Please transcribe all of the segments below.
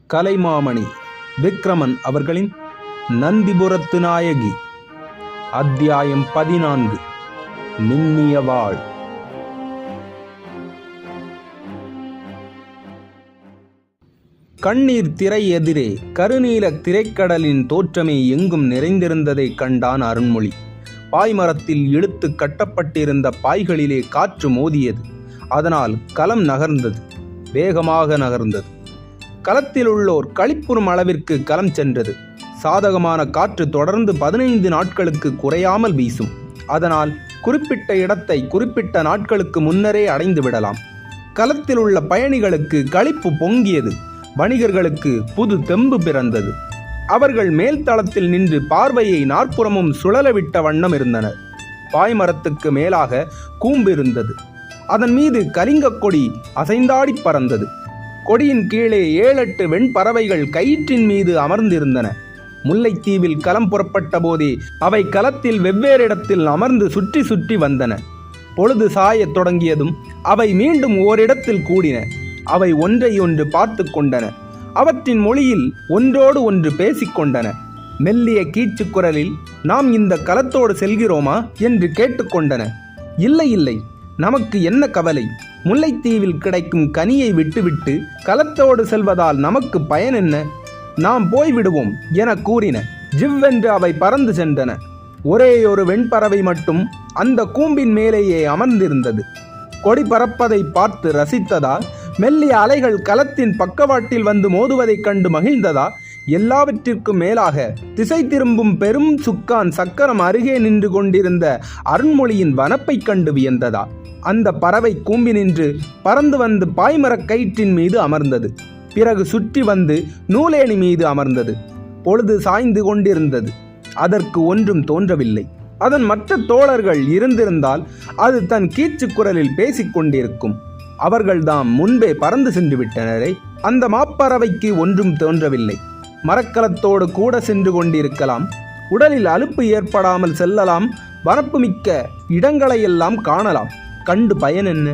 கலைமாமணி விக்ரமன் அவர்களின் நந்திபுரத்து நாயகி. அத்தியாயம் 14. மின்னிய வாள். கண்ணீர் திரை எதிரே கருநீல திரைக்கடலின் தோற்றமே எங்கும் நிறைந்திருந்ததை கண்டான் அருண்மொழி. பாய்மரத்தில் இழுத்து கட்டப்பட்டிருந்த பாய்களிலே காற்று மோதியது. அதனால் களம் நகர்ந்தது, வேகமாக நகர்ந்தது. களத்தில் உள்ளோர் களிப்புறும் அளவிற்கு களம் சென்றது. சாதகமான காற்று தொடர்ந்து 15 நாட்களுக்கு குறையாமல் வீசும். அதனால் குறிப்பிட்ட இடத்தை குறிப்பிட்ட நாட்களுக்கு முன்னரே அடைந்து விடலாம். களத்தில் உள்ள பயணிகளுக்கு களிப்பு பொங்கியது. வணிகர்களுக்கு புது தெம்பு பிறந்தது. அவர்கள் மேல்தளத்தில் நின்று பார்வையை நாற்புறமும் சுழலவிட்ட வண்ணம் இருந்தனர். பாய்மரத்துக்கு மேலாக கூம்பு இருந்தது. அதன் மீது கலிங்க கொடி அசைந்தாடி பறந்தது. கொடியின் கீழே 7-8 வெண்பறவைகள் கயிற்றின் மீது அமர்ந்திருந்தன. முல்லைத்தீவில் களம் புறப்பட்ட போதே அவை களத்தில் வெவ்வேறு இடத்தில் அமர்ந்து சுற்றி சுற்றி வந்தன. பொழுது சாயத் தொடங்கியதும் அவை மீண்டும் ஓரிடத்தில் கூடின. அவை ஒன்றை ஒன்று பார்த்து கொண்டன. அவற்றின் மொழியில் ஒன்றோடு ஒன்று பேசிக்கொண்டன. மெல்லிய கீச்சு குரலில், நாம் இந்த களத்தோடு செல்கிறோமா என்று கேட்டுக்கொண்டன. இல்லை இல்லை, நமக்கு என்ன கவலை? முல்லைத்தீவில் கிடைக்கும் கனியை விட்டுவிட்டு களத்தோடு செல்வதால் நமக்கு பயன் என்ன? நாம் போய்விடுவோம் என கூறின. ஜிவ்வென்று அவை பறந்து சென்றன. ஒரே ஒரு வெண்பறவை மட்டும் அந்த கூம்பின் மேலேயே அமர்ந்திருந்தது. கொடி பறப்பதை பார்த்து ரசித்ததா, மெல்லிய அலைகள் களத்தின் பக்கவாட்டில் வந்து மோதுவதைக் கண்டு மகிழ்ந்ததா, எல்லாவற்றிற்கும் மேலாக திசை திரும்பும் பெரும் சுக்கான் சக்கரம் அருகே நின்று கொண்டிருந்த அருண்மொழியின் வனப்பை கண்டு வியந்ததா? அந்த பறவை கூம்பி நின்று பறந்து வந்து பாய்மரக் கயிற்றின் மீது அமர்ந்தது. பிறகு சுற்றி வந்து நூலேணி மீது அமர்ந்தது. பொழுது சாய்ந்து கொண்டிருந்தது. அதற்கு ஒன்றும் தோன்றவில்லை. அதன் மற்ற தோழர்கள் இருந்திருந்தால் அது தன் கீச்சு குரலில் பேசிக்கொண்டிருக்கும். அவர்கள்தாம் முன்பே பறந்து சென்று விட்டனரே. அந்த மாப்பறவைக்கு ஒன்றும் தோன்றவில்லை. மரக்கலத்தோடு கூட சென்று கொண்டிருக்கலாம். உடலில் அலுப்பு ஏற்படாமல் செல்லலாம். வனப்பு மிக்க இடங்களையெல்லாம் காணலாம். கண்டு பயன் என்ன?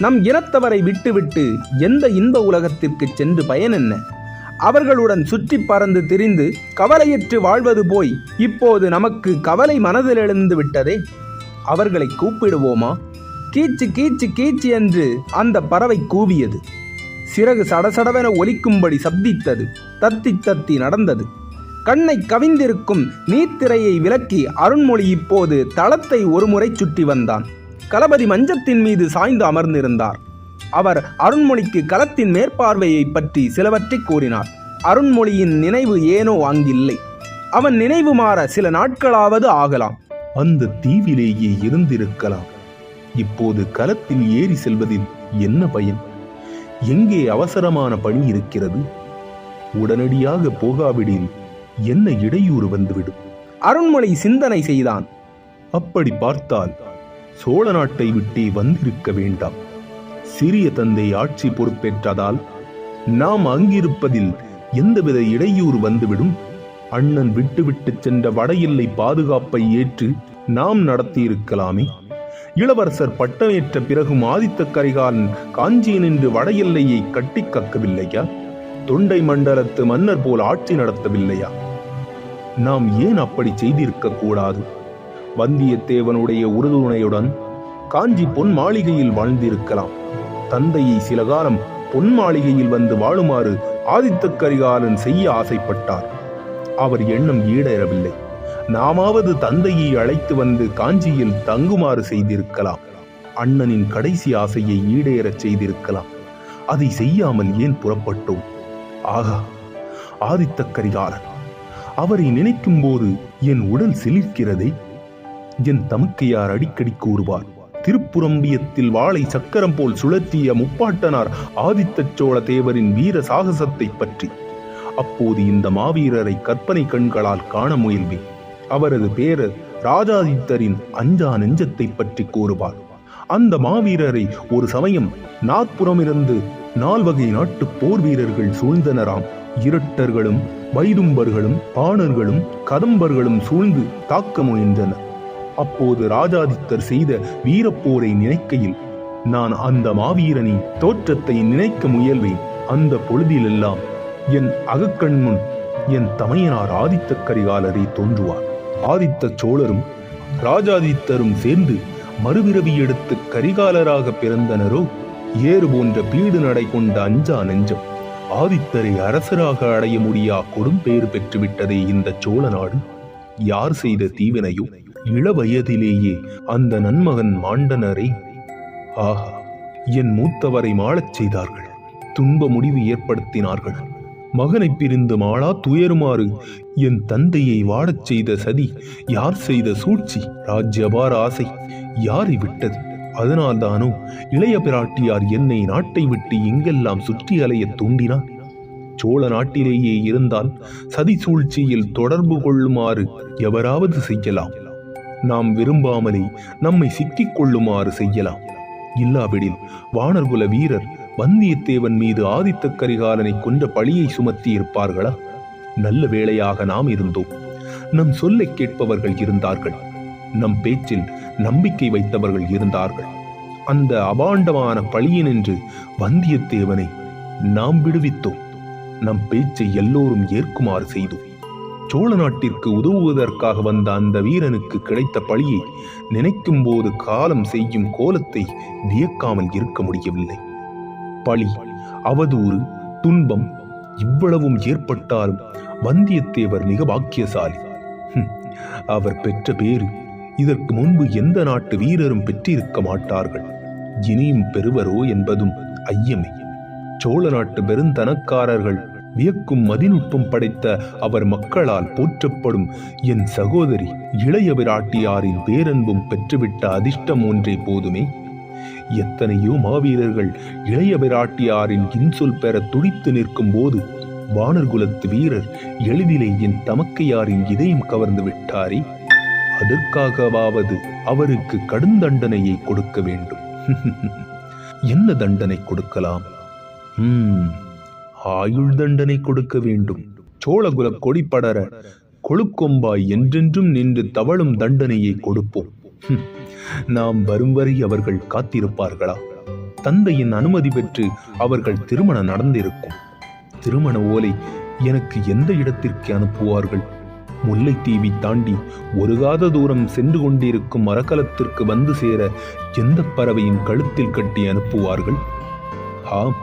நம் இனத்தவரை விட்டுவிட்டு எந்த இன்ப உலகத்திற்கு சென்று பயன் என்ன? அவர்களுடன் சுற்றி பறந்து திரிந்து கவலையற்று வாழ்வது போய் இப்போது நமக்கு கவலை மனதில் எழுந்து விட்டதே. அவர்களை கூப்பிடுவோமா? கீச்சு கீச்சு கீச்சு என்று அந்த பறவை கூவியது. சிறகு சடசடவென ஒலிக்கும்படி சப்தித்தது. தத்தி தத்தி நடந்தது. கண்ணை கவிந்திருக்கும் நீர்த்திரையை விலக்கி அருண்மொழி இப்போது தளத்தை ஒருமுறை சுற்றி வந்தான். களபதி மஞ்சத்தின் மீது சாய்ந்து அமர்ந்திருந்தார். அவர் அருண்மொழிக்கு களத்தின் மேற்பார்வையை பற்றி சிலவற்றை கூறினார். அருண்மொழியின் நினைவு ஏனோ அங்கில்லை. அவன் நினைவு மாற சில நாட்களாவது ஆகலாம். அந்த தீவிலேயே இருந்திருக்கலாம். இப்போது களத்தில் ஏறி செல்வதில் என்ன பயன்? எங்கே அவசரமான பணி இருக்கிறது? உடனடியாக போகாவிடில் என்ன இடையூறு வந்துவிடும்? அருண்மொழி சிந்தனை செய்தான். அப்படி பார்த்தால் சோழ நாட்டை விட்டே வந்திருக்க வேண்டாம். சிறிய தந்தை ஆட்சி பொறுப்பேற்றதால் நாம் அங்கிருப்பதில் எந்தவித இடையூறு வந்துவிடும்? அண்ணன் விட்டுவிட்டு சென்ற வட எல்லை பாதுகாப்பை ஏற்று நாம் நடத்தியிருக்கலாமே. இளவரசர் பட்டமேற்ற பிறகும் ஆதித்த கரிகாலன் காஞ்சியினின்று வட எல்லையை கட்டி காக்கவில்லையா? தொண்டை மண்டலத்து மன்னர் போல் ஆட்சி நடத்தவில்லையா? நாம் ஏன் அப்படி செய்திருக்க கூடாது? வந்தியத்தேவனுடைய உறுதுணையுடன் காஞ்சி பொன் மாளிகையில் வாழ்ந்திருக்கலாம். தந்தையை சில காலம் பொன் மாளிகையில் வந்து வாழுமாறு ஆதித்த கரிகாலன் செய்ய ஆசைப்பட்டார். அவர் எண்ணம் ஈடேறவில்லை. நாமாவது தந்தையை அழைத்து வந்து காஞ்சியில் தங்குமாறு செய்திருக்கலாம். அண்ணனின் கடைசி ஆசையை ஈடேறச் செய்திருக்கலாம். அதை செய்யாமல் ஏன் புறப்பட்டோம்? ஆகா, ஆதித்த கரிகாலன்! அவரை நினைக்கும் போது என் உடல் சிலிர்க்கிறதே. என் தமக்கையார் அடிக்கடி கூறுவார், திருப்புரம்பியத்தில் வாளை சக்கரம் போல் சுழற்றிய முப்பாட்டனார் ஆதித்த சோழ தேவரின் வீர சாகசத்தை பற்றி. அப்போது இந்த மாவீரரை கற்பனை கண்களால் காண முயல்வேன். அவரது பேரர் ராஜாதித்தரின் அஞ்சா நெஞ்சத்தை பற்றி கூறுவார். அந்த மாவீரரை ஒரு சமயம் நாற்புறமிருந்து 4 வகை நாட்டு போர் வீரர்கள் சூழ்ந்தனராம். இரட்டர்களும் வைதும்பர்களும் பாணர்களும் கதம்பர்களும் சூழ்ந்து தாக்க முயன்றனர். அப்போது ராஜாதித்தர் செய்த வீரப்போரை நினைக்கையில் நான் அந்த மாவீரனின் தோற்றத்தை நினைக்க முயல்வேன். அந்த பொழுதிலெல்லாம் என் அகக்கண் முன் என் தமையனார் ஆதித்த கரிகாலரே தோன்றுவார். ஆதித்த சோழரும் ராஜாதித்தரும் சேர்ந்து மறுபிறவி எடுத்து கரிகாலராக பிறந்தனரோ? ஏறு போன்ற பீடு நடை கொண்ட அஞ்சா நெஞ்சம் ஆதித்தரை அரசராக அடைய முடியா கொடும்பேறு பெற்றுவிட்டதே இந்த சோழ நாடு. யார் செய்த தீவினையோ இளவயதிலேயே அந்த நன்மகன் மாண்டனரை. ஆஹா, என் மூத்தவரை மாளச் செய்தார்கள், துன்ப முடிவு ஏற்படுத்தினார்கள். மகனை பிரிந்து மாளா துயருமாறு என் தந்தையை வாடச் செய்த சதி யார் செய்த சூழ்ச்சி? ராஜ்யபார ஆசை யாரை விட்டது? அதனால்தானோ இளைய பிராட்டியார் என்னை நாட்டை விட்டு எங்கெல்லாம் சுற்றி அலைய தூண்டினார். சோழ நாட்டிலேயே இருந்தால் சதி சூழ்ச்சியில் தொடர்பு கொள்ளுமாறு எவராவது செய்யலாம். நாம் விரும்பாமலே நம்மை சிக்கிக் கொள்ளுமாறு செய்யலாம். இல்லாவிடில் வானர்குல வீரர் வந்தியத்தேவன் மீது ஆதித்த கரிகாலனை கொன்ற பழியை சுமத்தி இருப்பார்களா? நல்ல வேளையாக நாம் இருந்தோம். நம் சொல்லை கேட்பவர்கள் இருந்தார்கள். நம் பேச்சில் நம்பிக்கை வைத்தவர்கள் இருந்தார்கள். அந்த அபாண்டமான பழியினின்று வந்தியத்தேவனை நாம் விடுவித்தோம். நம் பேச்சை எல்லோரும் ஏற்குமாறு செய்தோம். சோழ நாட்டிற்கு உதவுவதற்காக வந்த அந்த வீரனுக்கு கிடைத்த பழியை நினைக்கும் போது காலம் செய்யும் கோலத்தை வியக்காமல் இருக்க முடியவில்லை. பழி, அவதூறு, துன்பம் இவ்வளவும் ஏற்பட்டாலும் வந்தியத்தேவர் மிக பாக்கியசாலி. அவர் பெற்ற பேரு இதற்கு முன்பு எந்த நாட்டு வீரரும் பெற்றிருக்க மாட்டார்கள். இனியும் பெறுவரோ என்பதும் ஐயமே. சோழ நாட்டு பெருந்தனக்காரர்கள் வியக்கும் மதிநுட்பம் படைத்த அவர் மக்களால் போற்றப்படும் என் சகோதரி இளைய பிராட்டியாரின் பேரன்பும் பெற்றுவிட்ட அதிர்ஷ்டம் ஒன்றே போதுமே. எத்தனையோ மாவீரர்கள் இளைய பிராட்டியாரின் இன்சொல் பெற துடித்து நிற்கும் போது வானர்குலத்து வீரர் எளிதிலே என் தமக்கையாரின் இதயம் கவர்ந்து விட்டாரே. அதற்காகவாவது அவருக்கு கடுந்தண்டனையை கொடுக்க வேண்டும். என்ன தண்டனை கொடுக்கலாம்? ஆயுள் தண்டனை கொடுக்க வேண்டும். சோழகுல கொடி படர கொழுக்கொம்பாய் என்றென்றும் நின்று தவழும் தண்டனையை கொடுப்போம். நாம் வரும் வரை அவர்கள் காத்திருப்பார்களா? தந்தையின் அனுமதி பெற்று அவர்கள் திருமணம் நடந்திருக்கும். திருமண ஓலை எனக்கு எந்த இடத்திற்கு அனுப்புவார்கள்? முல்லைத்தீவை தாண்டி ஒரு காத தூரம் சென்று கொண்டிருக்கும் மரக்கலத்திற்கு வந்து சேர எந்த பறவையின் கழுத்தில் கட்டி அனுப்புவார்கள்? ஆம்,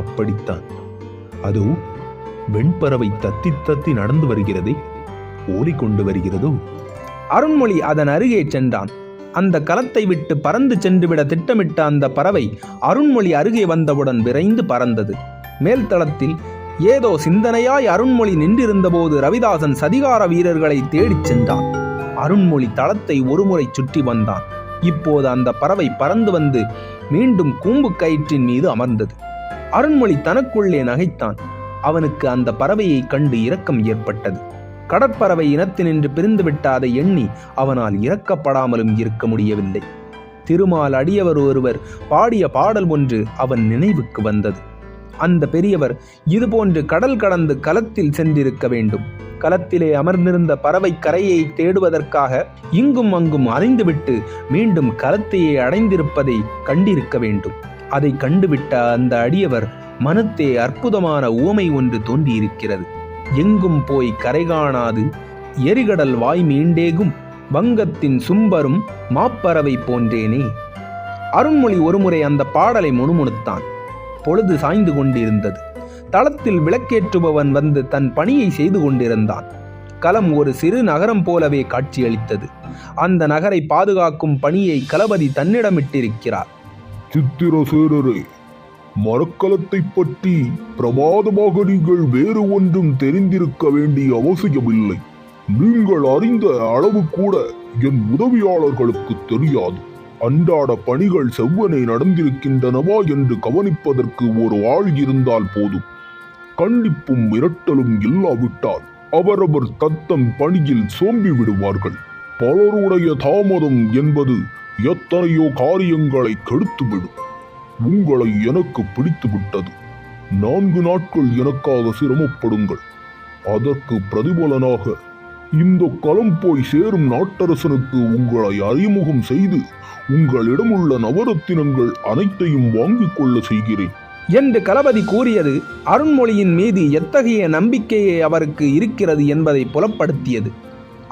அப்படித்தான். அதோ வெண்பறவை தத்தி தத்தி நடந்து வருகிறதே, ஓலை கொண்டு வருகிறதோ? அருண்மொழி அதன் அருகே சென்றான். அந்த களத்தை விட்டு பறந்து சென்றுவிட திட்டமிட்ட அந்த பறவை அருண்மொழி அருகே வந்தவுடன் விரைந்து பறந்தது. மேல்தளத்தில் ஏதோ சிந்தனையாய் அருண்மொழி நின்றிருந்தபோது ரவிதாசன் சதிகார வீரர்களை தேடிச் சென்றான். அருண்மொழி தளத்தை ஒருமுறை சுற்றி வந்தான். இப்போது அந்த பறவை பறந்து வந்து மீண்டும் கூம்பு கயிற்றின் மீது அமர்ந்தது. அருண்மொழி தனக்குள்ளே நகைத்தான். அவனுக்கு அந்த பறவையை கண்டு இரக்கம் ஏற்பட்டது. கடற்பறவை இனத்தினின்று பிரிந்துவிட்ட அதை எண்ணி அவனால் இரக்கப்படாமலும் இருக்க முடியவில்லை. திருமால் அடியவர் ஒருவர் பாடிய பாடல் ஒன்று அவன் நினைவுக்கு வந்தது. அந்த பெரியவர் இதுபோன்று கடல் கடந்து களத்தில் சென்றிருக்க வேண்டும். களத்திலே அமர்ந்திருந்த பறவை கரையை தேடுவதற்காக இங்கும் அங்கும் அலைந்துவிட்டு மீண்டும் களத்தையே அடைந்திருப்பதை கண்டிருக்க வேண்டும். அதை கண்டுவிட்ட அந்த அடியவர் மனத்தே அற்புதமான உவமை ஒன்று தோன்றியிருக்கிறது. எங்கும் போய் கரை காணாது எரிகடல் வாய் மீண்டேகும் வங்கத்தின் சும்பரும் மாப்பறவை போன்றேனே. அருண்மொழி ஒருமுறை அந்த பாடலை முணுமுணுத்தான். பொழுது சாய்ந்து கொண்டிருந்தது. தளத்தில் விளக்கேற்றுபவன் வந்து தன் பணியை செய்து கொண்டிருந்தான். களம் ஒரு சிறு நகரம் போலவே காட்சியளித்தது. அந்த நகரை பாதுகாக்கும் பணியை களபதி தன்னிடமிட்டிருக்கிறார். சித்திரசேரரே, மரக்கலத்தை பற்றி பிரமாதமாக நீங்கள் வேறு ஒன்றும் தெரிந்திருக்க வேண்டிய அவசியமில்லை. நீங்கள் அறிந்த அளவு கூட என் உதவியாளர்களுக்கு தெரியாது. அன்றாட பணிகள் செவ்வனே நடந்திருக்கின்றனவா என்று கவனிப்பதற்கு ஒரு ஆள் இருந்தால் போதும். கண்டிப்பும் மிரட்டலும் இல்லாவிட்டால் அவரவர் தத்தம் பணியில் சோம்பி விடுவார்கள். பலருடைய தாமதம் என்பது எத்தனையோ காரியங்களை கெடுத்துவிடும். உங்களை எனக்கு பிடித்து விட்டது. 4 நாட்கள் எனக்காக சிரமப்படுங்கள். அதற்கு பிரதிபலனாக இந்த களம் போய் சேரும் நாட்டரசனுக்கு உங்களை அறிமுகம் செய்து உங்களிடமுள்ள நவரத்தினங்கள் அனைத்தையும் வாங்கிக் கொள்ள செய்கிறேன் என்று களபதி கூறியது அருண்மொழியின் மீது எத்தகைய நம்பிக்கையே அவருக்கு இருக்கிறது என்பதை புலப்படுத்தியது.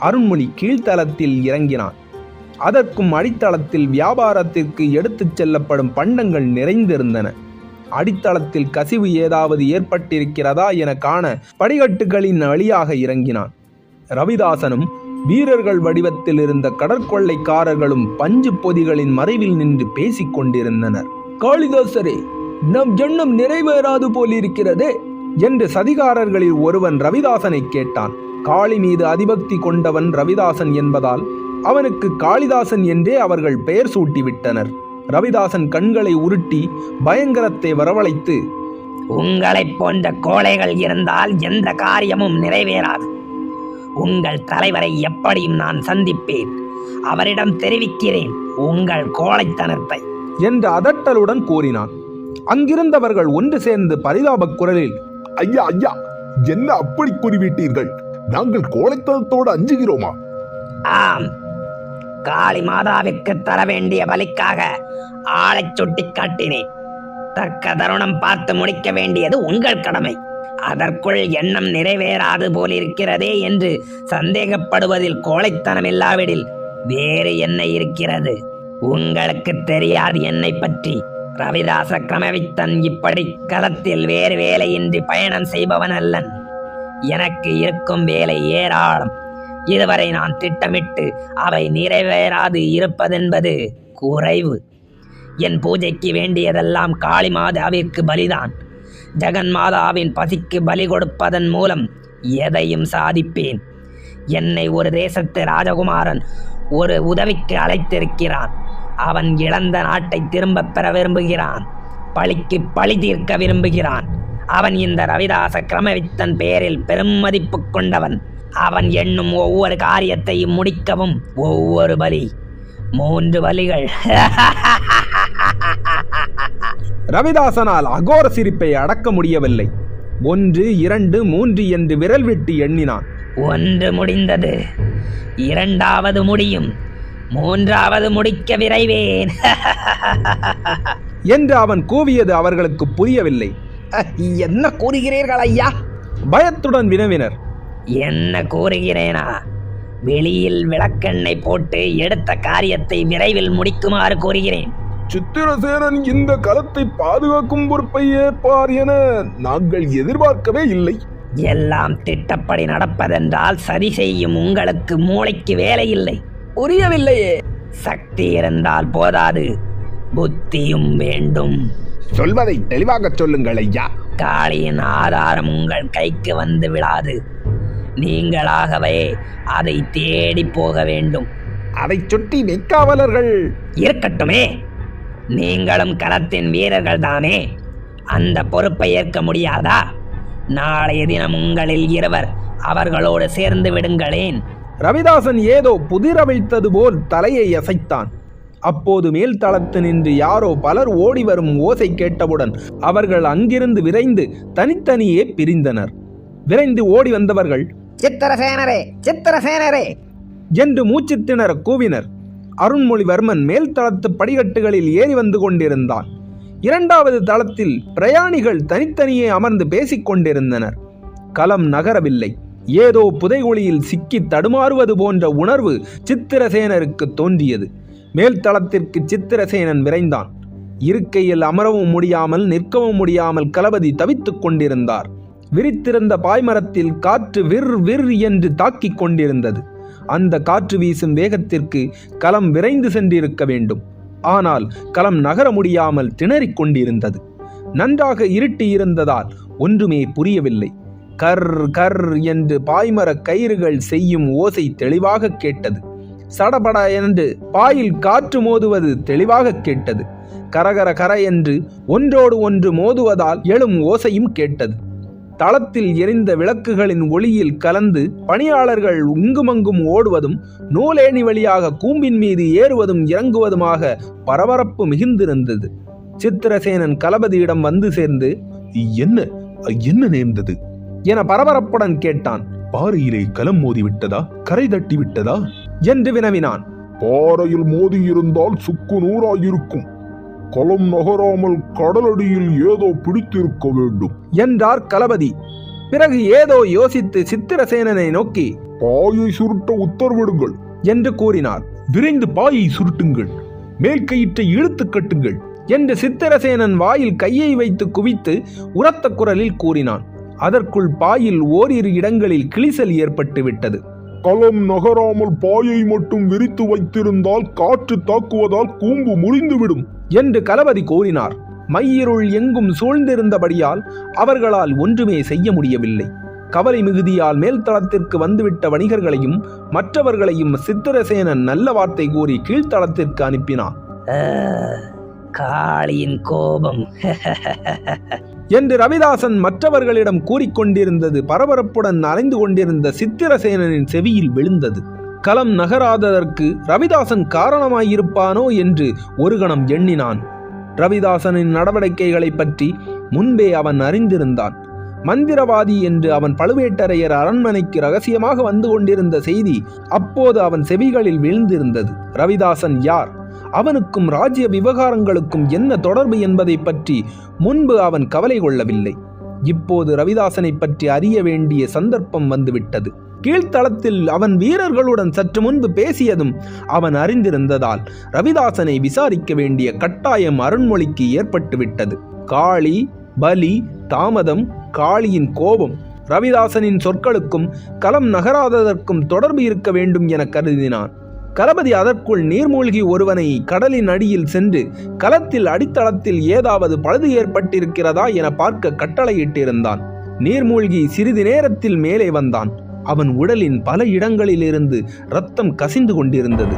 அருண்மொழி கீழ்த்தளத்தில் இறங்கினான். அதற்கும் அடித்தளத்தில் வியாபாரத்திற்கு எடுத்துச் செல்லப்படும் பண்டங்கள் நிறைந்திருந்தன. அடித்தளத்தில் கசிவு ஏதாவது ஏற்பட்டிருக்கிறதா என காண படிக்கட்டுகளின் வழியாக இறங்கினான். ரவிதாசனும் வீரர்கள் வடிவத்தில் இருந்த கடற்கொள்ளைக்காரர்களும் பஞ்சு பொதிகளின் மறைவில் நின்று பேசிக் கொண்டிருந்தனர். காளிதாசரே, நம் எண்ணம் நிறைவேறாது போலிருக்கிறதே என்று சதிகாரர்களில் ஒருவன் ரவிதாசனை கேட்டான். காளி மீது அதிபக்தி கொண்டவன் ரவிதாசன் என்பதால் அவனுக்கு காளிதாசன் என்றே அவர்கள் பெயர் சூட்டிவிட்டனர். ரவிதாசன் கண்களை உருட்டி பயங்கரத்தை வரவழைத்து, உங்களைப் போன்ற கோழைகள் இருந்தால் எந்த காரியமும் நிறைவேறாது. உங்கள் தலைவரை எப்படியும் நான் சந்திப்பேன். அவரிடம் தெரிவிக்கிறேன் உங்கள் கோழைத்தனத்தை என்று அதட்டலுடன் கூறினான். அங்கிருந்தவர்கள் ஒன்று சேர்ந்து பரிதாபக் குரலில், ஐயா ஐயா, என்ன அப்படி கூறிவிட்டீர்கள்? நாங்கள் கோழைத்தனத்தோடு அஞ்சுகிறோமா? ஆம், காளி மாதாவிற்கு தர வேண்டிய பலிக்காக ஆளை சுட்டி காட்டினேன். தக்க தருணம் பார்த்து முடிக்க வேண்டியது உங்கள் கடமை. அதற்குள் எண்ணம் நிறைவேறாது போலிருக்கிறதே என்று சந்தேகப்படுவதில் கோழைத்தனம் இல்லாவிடில் வேறு என்ன இருக்கிறது? உங்களுக்கு தெரியாது என்னை பற்றி. ரவிதாச கிரமவித்தன் இப்படி களத்தில் வேறு வேலையின்றி பயணம் செய்பவன் அல்லன். எனக்கு இருக்கும் வேலை ஏராளம். இதுவரை நான் திட்டமிட்டு அவை நிறைவேறாது இருப்பதென்பது குறைவு. என் பூஜைக்கு வேண்டியதெல்லாம் காளி மாதாவிற்கு பலிதான். ஜெகன் மாதாவின் பசிக்கு பலி கொடுப்பதன் மூலம் எதையும் சாதிப்பேன். என்னை ஒரு தேசத்து ராஜகுமாரன் ஒரு உதவிக்கு அழைத்திருக்கிறான். அவன் இழந்த நாட்டை திரும்ப பெற விரும்புகிறான். பழிக்கு பழி தீர்க்க விரும்புகிறான். அவன் இந்த ரவிதாச கிரமவித்தன் பெயரில் பெரும் மதிப்பு கொண்டவன். அவன் எண்ணும் ஒவ்வொரு காரியத்தையும் முடிக்கவும் ஒவ்வொரு பலி, 3 பலிகள். ரவிதாசனால் அகோர சிரிப்பை அடக்க முடியவில்லை. 1, 2, 3 என்று விரல் விட்டு எண்ணினான். 1 முடிந்தது, 2வது முடியும், 3வது முடிக்க விரைவேன் என்று அவன் கூவியது அவர்களுக்கு புரியவில்லை. என்ன கூறுகிறீர்கள் ஐயா? பயத்துடன் வினவினர். என்ன கூறுகிறேனா? வெளியில் விளக்கெண்ணெய் போட்டு எடுத்த காரியத்தை விரைவில் முடிக்குமாறு கூறுகிறேன். சித்திரசேனன் இந்த களத்தை பாதுகாக்கும் பொறுப்பை ஏற்பார் என நாங்கள் எதிர்பார்க்கவே இல்லை. எல்லாம் திட்டப்படி நடப்பதென்றால் சரி செய்யும் உங்களுக்கு மூளைக்கு வேலை இல்லை. புரியவில்லையே. சக்தி இருந்தால் போதாது, புத்தியும் வேண்டும். சொல்வதை தெளிவாக சொல்லுங்கள் ஐயா. காளியின் ஆதாரம் உங்கள் கைக்கு வந்து விடாது. நீங்களாகவே அதை தேடி போக வேண்டும். அதை சுற்றி மெய்க்காவலர்கள் இருக்கட்டுமே, நீங்களும் களத்தின் வீரர்கள் தானே. அந்த பொறுப்பை ஏற்க முடியாதா? நாளைய தினம் உங்களில் இருவர் அவர்களோடு சேர்ந்து விடுங்களேன். ரவிதாசன் ஏதோ புதிரவிழ்த்தது போல் தலையை அசைத்தான். அப்போது மேல்தளத்து நின்று யாரோ பலர் ஓடி வரும் ஓசை கேட்டவுடன் அவர்கள் அங்கிருந்து விரைந்து தனித்தனியே பிரிந்தனர். விரைந்து ஓடி வந்தவர்கள், சித்திரசேனரே, சித்திரசேனரே என்று மூச்சு திணற கூவினர். அருண்மொழிவர்மன் மேல்தளத்து படிக்கட்டுகளில் ஏறி வந்து கொண்டிருந்தான். 2வது தளத்தில் பிரயாணிகள் தனித்தனியே அமர்ந்து பேசிக் கொண்டிருந்தனர். களம் நகரவில்லை. ஏதோ புதைகுழியில் சிக்கி தடுமாறுவது போன்ற உணர்வு சித்திரசேனருக்கு தோன்றியது. மேல்தளத்திற்கு சித்திரசேனன் விரைந்தான். இருக்கையில் அமரவும் முடியாமல் நிற்கவும் முடியாமல் களபதி தவித்துக் கொண்டிருந்தார். விரித்திருந்த பாய்மரத்தில் காற்று விர் விர் என்று தாக்கிக் கொண்டிருந்தது. அந்த காற்று வீசும் வேகத்திற்கு களம் விரைந்து சென்றிருக்க வேண்டும். ஆனால் களம் நகர முடியாமல் திணறிக் கொண்டிருந்தது. நன்றாக இருட்டி இருந்ததால் ஒன்றுமே புரியவில்லை. கர் கர் என்று பாய்மர கயிறுகள் செய்யும் ஓசை தெளிவாக கேட்டது. சடபட என்று பாயில் காற்று மோதுவது தெளிவாக கேட்டது. கரகர கர என்று ஒன்றோடு ஒன்று மோதுவதால் எழும் ஓசையும் கேட்டது. தளத்தில் எரிந்த விளக்குகளின் ஒளியில் கலந்து பணியாளர்கள் இங்குமங்கும் ஓடுவதும் நூலேணி வழியாக கூம்பின் மீது ஏறுவதும் இறங்குவதுமாக பரபரப்பு மிகுந்திருந்தது. சித்திரசேனன் களபதியிடம் வந்து சேர்ந்து, என்ன என்ன நேர்ந்தது என பரபரப்புடன் கேட்டான். பாறையிலே களம் மோதி விட்டதா? கரை தட்டி விட்டதா என்று வினவினான். பாறையில் மோதி இருந்தால் சுக்கு நூறாயிருக்கும். களம் நகராமல் கடலடியில் ஏதோ பிடித்திருக்க வேண்டும் என்றார் களபதி. பிறகு ஏதோ யோசித்து சித்திரசேனனை நோக்கி, பாயை சுருட்ட உத்தரவிடுங்கள் என்று கூறினார். விரைந்து பாயை சுருட்டுங்கள், மேல் கயிற்றை இழுத்து கட்டுங்கள் என்று சித்திரசேனன் வாயில் கையை வைத்து குவித்து உரத்த குரலில் கூறினான். அதற்குள் பாயில் ஓரிரு இடங்களில் கிழிசல் ஏற்பட்டு விட்டது. களம் நகராமல் பாயை மட்டும் விரித்து வைத்திருந்தால் காற்று தாக்குவதால் கூம்பு முறிந்துவிடும் என்று களபதி கூறினார். மையிருள் எங்கும் சூழ்ந்திருந்தபடியால் அவர்களால் ஒன்றுமே செய்ய முடியவில்லை. கவலை மிகுதியால் மேல்தளத்திற்கு வந்துவிட்ட வணிகர்களையும் மற்றவர்களையும் சித்திரசேனன் நல்ல வார்த்தை கூறி கீழ்த்தளத்திற்கு அனுப்பினான். காளியின் கோபம் என்று ரவிதாசன் மற்றவர்களிடம் கூறிக்கொண்டிருந்தது பரபரப்புடன் அலைந்து கொண்டிருந்த சித்திரசேனனின் செவியில் விழுந்தது. களம் நகராததற்கு ரவிதாசன் காரணமாயிருப்பானோ என்று ஒரு கணம் எண்ணினான். ரவிதாசனின் நடவடிக்கைகளை பற்றி முன்பே அவன் அறிந்திருந்தான். மந்திரவாதி என்று அவன் பழுவேட்டரையர் அரண்மனைக்கு ரகசியமாக வந்து கொண்டிருந்த செய்தி அப்போது அவன் செவிகளில் விழுந்திருந்தது. ரவிதாசன் யார், அவனுக்கும் ராஜ்ய விவகாரங்களுக்கும் என்ன தொடர்பு என்பதை பற்றி முன்பு அவன் கவலை கொள்ளவில்லை. இப்போது ரவிதாசனை பற்றி அறிய வேண்டிய சந்தர்ப்பம் வந்துவிட்டது. கீழ்த்தளத்தில் அவன் வீரர்களுடன் சற்று முன்பு பேசியதும் அவன் அறிந்திருந்ததால் ரவிதாசனை விசாரிக்க வேண்டிய கட்டாயம் அருண்மொழிக்கு ஏற்பட்டுவிட்டது. காளி, பலி, தாமதம், காளியின் கோபம், ரவிதாசனின் சொற்களுக்கும் களம் நகராததற்கும் தொடர்பு இருக்க வேண்டும் என கருதினான். களபதி அதற்குள் நீர்மூழ்கி ஒருவனை கடலின் அடியில் சென்று களத்தில் அடித்தளத்தில் ஏதாவது பழுது ஏற்பட்டிருக்கிறதா என பார்க்க கட்டளையிட்டிருந்தான். நீர்மூழ்கி சிறிது நேரத்தில் மேலே வந்தான். அவன் உடலின் பல இடங்களிலிருந்து இரத்தம் கசிந்து கொண்டிருந்தது.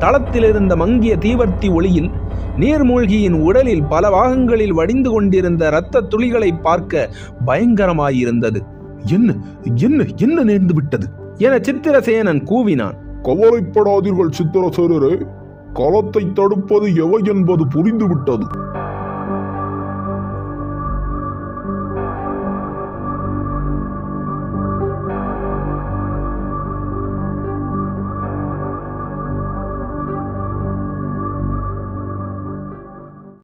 தளத்திலிருந்த மங்கிய தீவர்த்தி ஒளியில் நீர்மூழ்கியின் உடலில் பல பாகங்களில் வடிந்து கொண்டிருந்த இரத்த துளிகளை பார்க்க பயங்கரமாயிருந்தது. என்ன என்ன என்ன நேர்ந்து விட்டது என சித்திரசேனன் கூவினான். கவலைப்படாதீர்கள் சித்திரசேனரே, களத்தை தடுப்பது எவை என்பது புரிந்துவிட்டது.